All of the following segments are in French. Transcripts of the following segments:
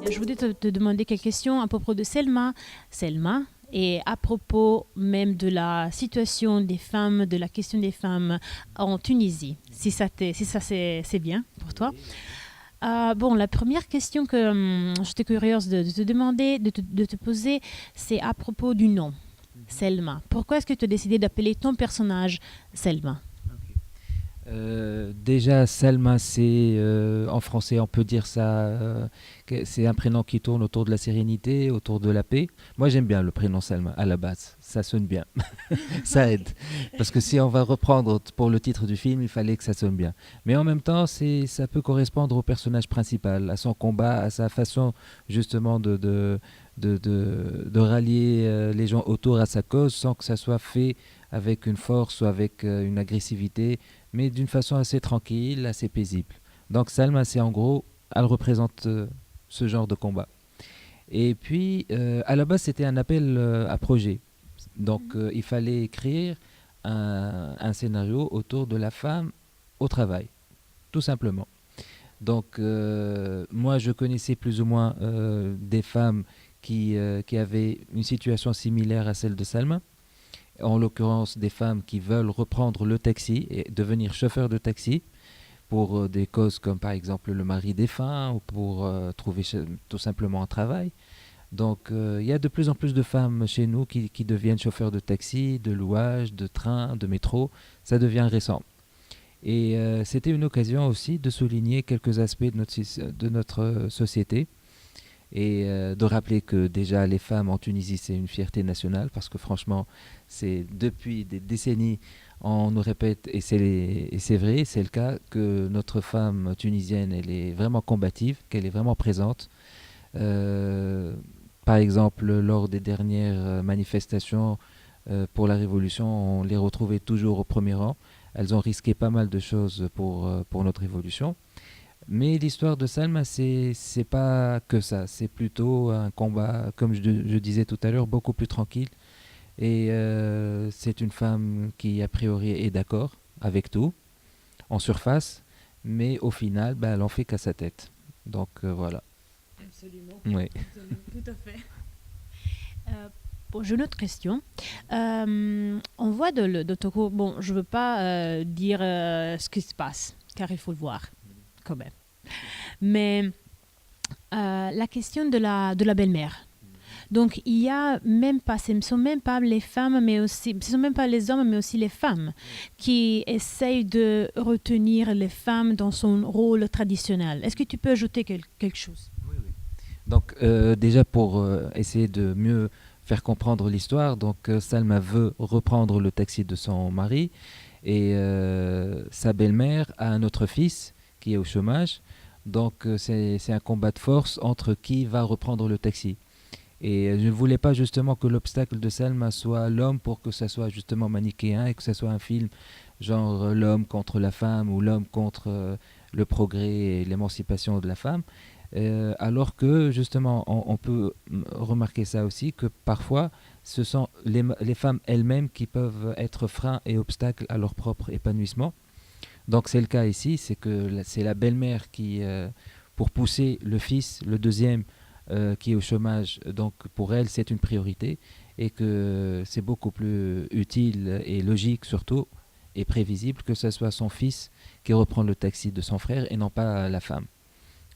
Je voulais te demander quelques questions à propos de Selma. Selma, et à propos même de la situation des femmes, de la question des femmes en Tunisie, si ça c'est bien pour toi. Bon, la première question que j'étais curieuse de te demander, de te poser, c'est à propos du nom, Selma. Pourquoi est-ce que tu as décidé d'appeler ton personnage Selma? Déjà, Selma, c'est en français, on peut dire ça, c'est un prénom qui tourne autour de la sérénité, autour de la paix. Moi, j'aime bien le prénom Selma à la base, ça sonne bien, ça aide. Parce que si on va reprendre pour le titre du film, il fallait que ça sonne bien. Mais en même temps, ça peut correspondre au personnage principal, à son combat, à sa façon justement de rallier les gens autour à sa cause sans que ça soit fait avec une force ou avec une agressivité, mais d'une façon assez tranquille, assez paisible. Donc Salma, c'est en gros, elle représente ce genre de combat. Et puis, à la base, c'était un appel à projet. Donc, il fallait écrire un scénario autour de la femme au travail, tout simplement. Donc, moi, je connaissais plus ou moins des femmes qui avaient une situation similaire à celle de Salma, en l'occurrence des femmes qui veulent reprendre le taxi et devenir chauffeur de taxi pour des causes comme par exemple le mari défunt ou pour trouver tout simplement un travail. Donc il y a de plus en plus de femmes chez nous qui deviennent chauffeurs de taxi, de louage, de train, de métro. Ça devient récent. Et c'était une occasion aussi de souligner quelques aspects de notre société et de rappeler que déjà les femmes en Tunisie c'est une fierté nationale parce que franchement c'est depuis des décennies on nous répète et c'est vrai, c'est le cas que notre femme tunisienne elle est vraiment combative, qu'elle est vraiment présente. Euh, Par exemple lors des dernières manifestations pour la révolution on les retrouvait toujours au premier rang. Elles ont risqué pas mal de choses pour notre révolution. Mais l'histoire de Salma, c'est pas que ça. C'est plutôt un combat, comme je disais tout à l'heure, beaucoup plus tranquille. Et c'est une femme qui, a priori, est d'accord avec tout, en surface, mais au final, ben, elle en fait qu'à sa tête. Donc voilà. Absolument. Oui. Absolument, tout à fait. Bon, j'ai une autre question. On voit de ton cours, bon, je ne veux pas dire ce qui se passe, car il faut le voir quand même. Mais la question de la belle-mère. Donc, il y a même pas, ce ne sont même pas les femmes, mais aussi, ce ne sont même pas les hommes, mais aussi les femmes qui essayent de retenir les femmes dans son rôle traditionnel. Est-ce que tu peux ajouter quelque chose? Oui, oui. Donc déjà pour essayer de mieux faire comprendre l'histoire, donc Salma veut reprendre le taxi de son mari et sa belle-mère a un autre fils qui est au chômage. Donc c'est un combat de force entre qui va reprendre le taxi. Et je ne voulais pas justement que l'obstacle de Selma soit l'homme pour que ça soit justement manichéen et que ça soit un film genre l'homme contre la femme ou l'homme contre le progrès et l'émancipation de la femme. Alors que justement on peut remarquer ça aussi que parfois ce sont les femmes elles-mêmes qui peuvent être freins et obstacles à leur propre épanouissement. Donc c'est le cas ici, c'est que c'est la belle-mère qui, pour pousser le fils, le deuxième, qui est au chômage, donc pour elle c'est une priorité et que c'est beaucoup plus utile et logique surtout et prévisible que ce soit son fils qui reprend le taxi de son frère et non pas la femme.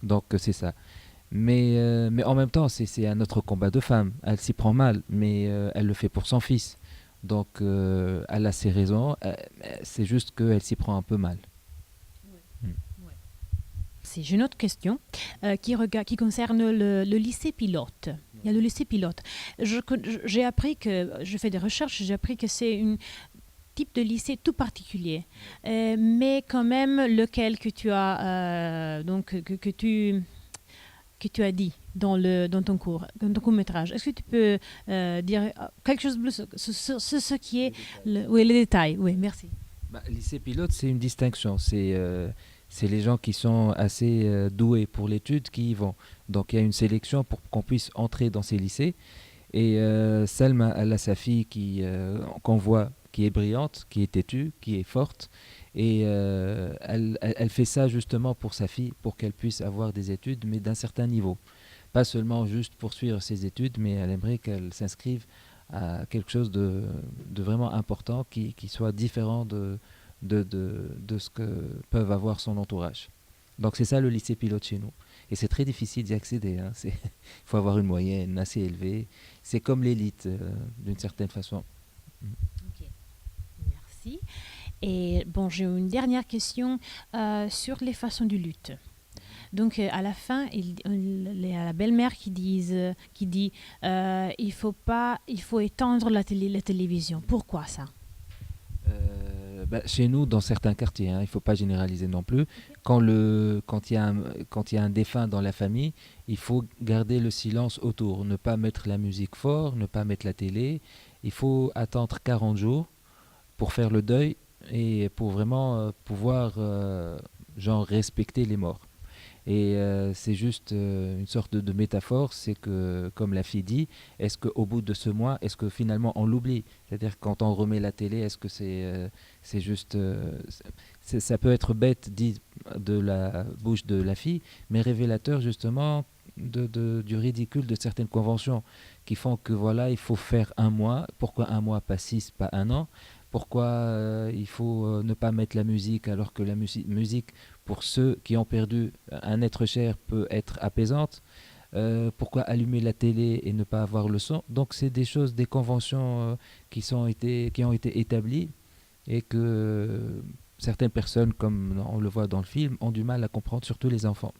Donc c'est ça. Mais en même temps c'est un autre combat de femme. Elle s'y prend mal, mais elle le fait pour son fils. Donc elle a ses raisons, c'est juste qu'elle s'y prend un peu mal. Mm. Si, j'ai une autre question qui concerne le lycée pilote. Il y a le lycée pilote. J'ai appris que, je fais des recherches, j'ai appris que c'est un type de lycée tout particulier, mais quand même lequel que tu as, donc, que tu as dit dans ton cours, dans ton court-métrage. Est-ce que tu peux dire quelque chose de plus sur ce qui est, oui, les détails. Oui, merci. Bah, lycée pilote, c'est une distinction. C'est les gens qui sont assez doués pour l'étude qui y vont. Donc il y a une sélection pour qu'on puisse entrer dans ces lycées. Et Selma, elle a sa fille qu'on voit qui est brillante, qui est têtue, qui est forte. Et elle fait ça justement pour sa fille, pour qu'elle puisse avoir des études, mais d'un certain niveau. Pas seulement juste poursuivre ses études, mais elle aimerait qu'elle s'inscrive à quelque chose de vraiment important qui soit différent de ce que peuvent avoir son entourage. Donc c'est ça le lycée pilote chez nous. Et c'est très difficile d'y accéder. Hein. Il faut avoir une moyenne assez élevée. C'est comme l'élite, d'une certaine façon. Ok, merci. Et bon, j'ai une dernière question sur les façons de lutte. Donc à la fin, il y a la belle-mère qui dit il faut étendre la télévision. Pourquoi ça? Chez nous, dans certains quartiers, hein, il ne faut pas généraliser non plus, quand quand il y a un défunt dans la famille, il faut garder le silence autour, ne pas mettre la musique fort, ne pas mettre la télé. Il faut attendre 40 jours pour faire le deuil et pour vraiment pouvoir genre respecter les morts. Et c'est juste une sorte de métaphore, c'est que, comme la fille dit, est-ce qu'au bout de ce mois, est-ce que finalement on l'oublie? C'est-à-dire quand on remet la télé, est-ce que c'est juste... ça peut être bête dit de la bouche de la fille, mais révélateur justement du ridicule de certaines conventions qui font que voilà, il faut faire un mois. Pourquoi un mois, pas 6, pas un an? Pourquoi il faut ne pas mettre la musique alors que la musique, pour ceux qui ont perdu un être cher, peut être apaisante? Pourquoi allumer la télé et ne pas avoir le son? Donc c'est des choses, des conventions qui ont été établies et que certaines personnes, comme on le voit dans le film, ont du mal à comprendre, surtout les enfants.